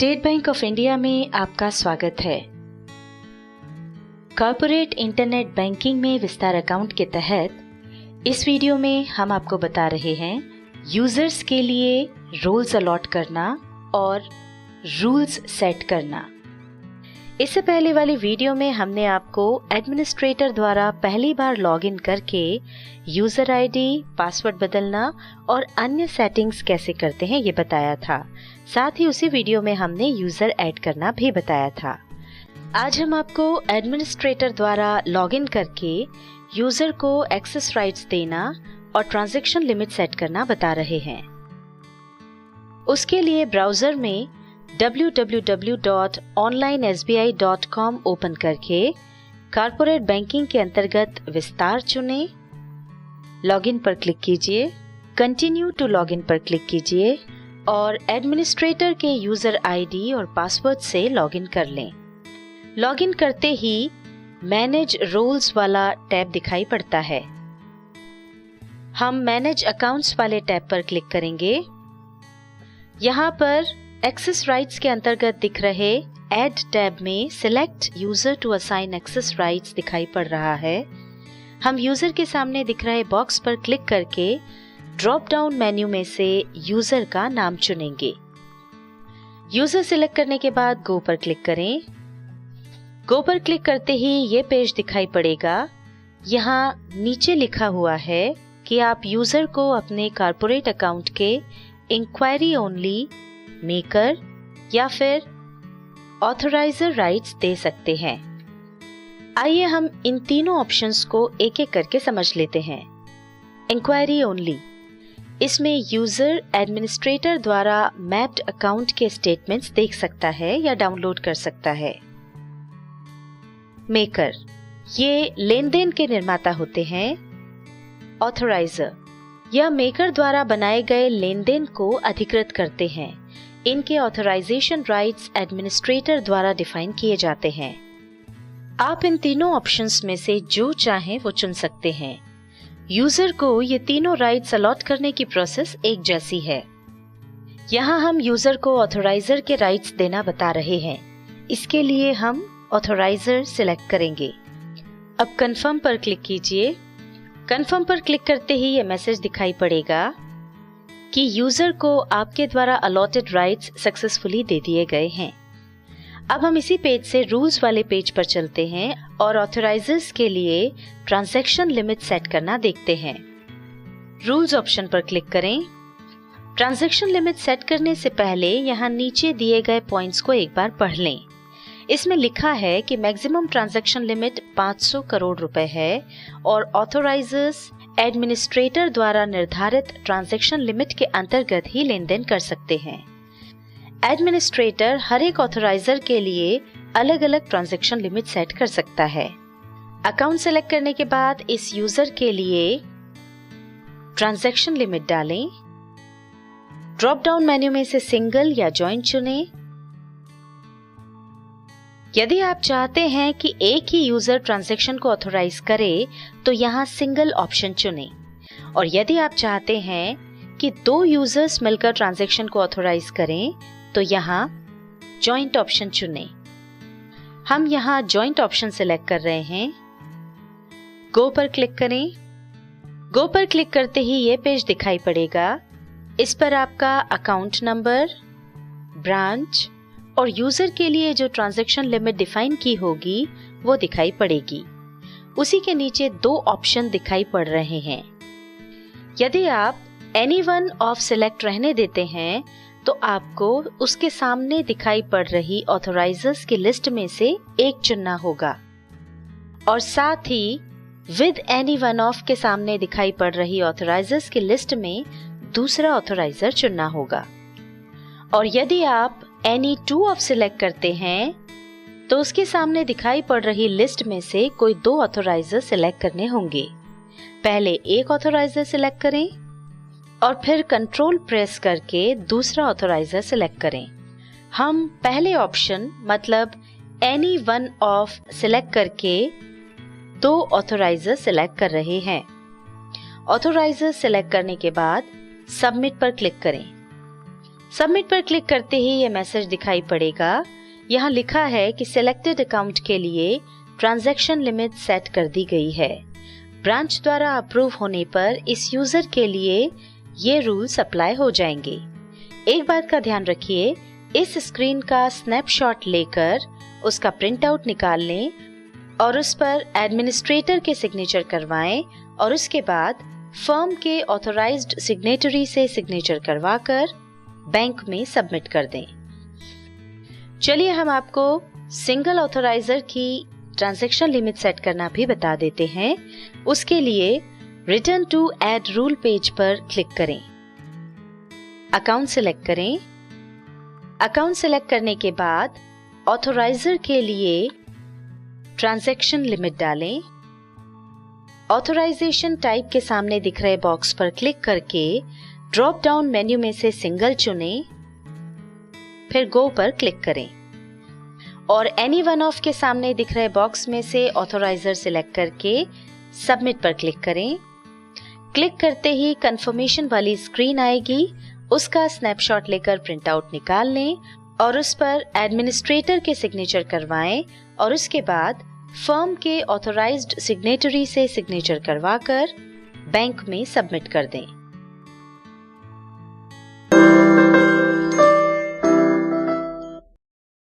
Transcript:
State bank of India में आपका स्वागत है। कॉर्पोरेट इंटरनेट बैंकिंग में विस्तार अकाउंट के तहत इस वीडियो में हम आपको बता रहे हैं यूजर्स के लिए रोल्स अलॉट करना और रूल्स सेट करना। इससे पहले वाली वीडियो में हमने आपको एडमिनिस्ट्रेटर द्वारा पहली बार लॉगिन करके यूजर आईडी, पासवर्ड बदलना और अन्य सेटिंग्स कैसे करते हैं ये बताया था। साथ ही उसी वीडियो में हमने यूजर ऐड करना भी बताया था। आज हम आपको एडमिनिस्ट्रेटर द्वारा लॉगिन करके यूजर को एक्सेस राइट्स देना और ट्रांजैक्शन लिमिट सेट करना बता रहे हैं। उसके लिए ब्राउजर में www.onlinesbi.com ओपन करके कॉर्पोरेट बैंकिंग के अंतर्गत विस्तार चुनें, लॉगिन पर क्लिक कीजिए, कंटिन्यू टू लॉगिन पर क्लिक कीजिए और एडमिनिस्ट्रेटर के यूजर आईडी और पासवर्ड से लॉगिन कर लें। लॉगिन करते ही मैनेज रोल्स वाला टैब दिखाई पड़ता है। हम मैनेज अकाउंट्स वाले टैब पर क्लिक करेंगे। यहाँ पर एक्सेस राइट्स के अंतर्गत दिख रहे ऐड टैब में select user to assign access rights दिखाई पड़ रहा है। हम यूजर के सामने दिख रहे बॉक्स पर क्लिक करके ड्रॉप डाउन मेन्यू में से यूजर का नाम चुनेंगे। यूजर सिलेक्ट करने के बाद गो पर क्लिक करें। गो पर क्लिक करते ही ये पेज दिखाई पड़ेगा। यहाँ नीचे लिखा हुआ है कि आप यूजर को अपने कॉर्पोरेट अकाउंट के इंक्वायरी ओनली, मेकर या फिर ऑथराइजर राइट्स दे सकते हैं। आइए हम इन तीनों ऑप्शंस को एक एक करके समझ लेते हैं। इंक्वायरी ओनली, इसमें यूजर एडमिनिस्ट्रेटर द्वारा मैप्ड अकाउंट के स्टेटमेंट्स देख सकता है या डाउनलोड कर सकता है। मेकर, ये लेन देन के निर्माता होते हैं। ऑथराइजर, यह मेकर द्वारा बनाए गए लेन देन को अधिकृत करते हैं। इनके ऑथराइजेशन राइट्स एडमिनिस्ट्रेटर द्वारा डिफाइन किए जाते हैं। आप इन तीनों ऑप्शंस में से जो चाहें वो चुन सकते हैं। यूजर को ये तीनों राइट्स अलॉट करने की प्रोसेस एक जैसी है। यहाँ हम यूजर को ऑथराइजर के राइट्स देना बता रहे हैं। इसके लिए हम ऑथराइजर सिलेक्ट करेंगे। अब कंफर्म पर क्लिक कीजिए। कंफर्म पर क्लिक करते ही ये मैसेज दिखाई पड़ेगा कि यूजर को आपके द्वारा अलॉटेड राइट्स सक्सेसफुली दे दिए गए हैं। अब हम इसी पेज से रूल्स वाले पेज पर चलते हैं और ऑथराइजर्स के लिए ट्रांजैक्शन लिमिट सेट करना देखते हैं। रूल्स ऑप्शन पर क्लिक करें। ट्रांजैक्शन लिमिट सेट करने से पहले यहाँ नीचे दिए गए पॉइंट्स को एक बार पढ़ लें। इसमें लिखा है कि मैक्सिमम ट्रांजैक्शन लिमिट 500 करोड़ रुपए है और ऑथराइजर्स एडमिनिस्ट्रेटर द्वारा निर्धारित ट्रांजैक्शन लिमिट के अंतर्गत ही लेन देन कर सकते हैं। एडमिनिस्ट्रेटर हर एक ऑथराइजर के लिए अलग अलग ट्रांजैक्शन लिमिट सेट कर सकता है। अकाउंट सेलेक्ट करने के बाद इस यूजर के लिए ट्रांजैक्शन लिमिट डालें। ड्रॉप डाउन मेन्यू में से सिंगल या जॉइंट चुनें। यदि आप चाहते हैं कि एक ही यूजर ट्रांजैक्शन को ऑथराइज करे तो यहाँ सिंगल ऑप्शन चुनें और यदि आप चाहते हैं कि 2 यूजर्स मिलकर ट्रांजैक्शन को ऑथराइज करें तो यहाँ जॉइंट ऑप्शन चुनें। हम यहाँ जॉइंट ऑप्शन सिलेक्ट कर रहे हैं। गो पर क्लिक करें। गो पर क्लिक करते ही ये पेज दिखाई पड़ेगा। इस पर आपका अकाउंट नंबर, ब्रांच और यूजर के लिए जो ट्रांजैक्शन लिमिट डिफाइन की होगी वो दिखाई पड़ेगी। उसी के नीचे 2 ऑप्शन दिखाई पड़ रहे हैं। यदि आप एनी वन ऑफ सिलेक्ट रहने देते हैं तो आपको उसके सामने दिखाई पड़ रही ऑथराइजर्स की लिस्ट में से एक चुनना होगा और साथ ही विद एनी वन ऑफ के सामने दिखाई पड़ रही ऑथराइजर्स की लिस्ट में दूसरा ऑथराइजर चुनना होगा। और यदि आप एनी टू ऑफ सिलेक्ट करते हैं तो उसके सामने दिखाई पड़ रही लिस्ट में से कोई 2 ऑथराइजर सिलेक्ट करने होंगे। पहले एक ऑथराइजर सिलेक्ट करें और फिर कंट्रोल प्रेस करके दूसरा ऑथराइजर सिलेक्ट करें। हम पहले ऑप्शन मतलब एनी वन ऑफ सिलेक्ट करके 2 ऑथराइजर सिलेक्ट कर रहे हैं। ऑथराइजर सिलेक्ट करने के बाद सबमिट पर क्लिक करें। सबमिट पर क्लिक करते ही ये मैसेज दिखाई पड़ेगा। यहाँ लिखा है कि सिलेक्टेड अकाउंट के लिए ट्रांजैक्शन लिमिट सेट कर दी गई है। ब्रांच द्वारा अप्रूव होने पर इस यूजर के लिए ये रूल्स अप्लाई हो जाएंगे। एक बात का ध्यान रखिए, इस स्क्रीन का स्नैपशॉट लेकर उसका प्रिंट आउट निकाल लें और उस पर एडमिनिस्ट्रेटर के सिग्नेचर करवाएं और उसके बाद फर्म के ऑथराइज्ड सिग्नेटरी से सिग्नेचर करवाकर बैंक में सबमिट कर दें। चलिए हम आपको सिंगल ऑथराइजर की ट्रांजैक्शन लिमिट सेट करना भी बता देते हैं। उसके लिए return to add rule page पर क्लिक करें, अकाउंट सिलेक्ट करें। अकाउंट सिलेक्ट करने के बाद ऑथराइजर के लिए ट्रांजैक्शन लिमिट डालें। ऑथराइजेशन टाइप के सामने दिख रहे बॉक्स पर क्लिक करके ड्रॉप डाउन मेन्यू में से सिंगल चुनें, फिर गो पर क्लिक करें और एनी वन ऑफ के सामने दिख रहे बॉक्स में से ऑथराइजर सिलेक्ट करके सबमिट पर क्लिक करें। क्लिक करते ही कंफर्मेशन वाली स्क्रीन आएगी, उसका स्नैपशॉट लेकर प्रिंट आउट निकाल लें और उस पर एडमिनिस्ट्रेटर के सिग्नेचर करवाएं और उसके बाद फर्म के ऑथराइज्ड सिग्नेटरी से सिग्नेचर करवाकर बैंक में सबमिट कर दें।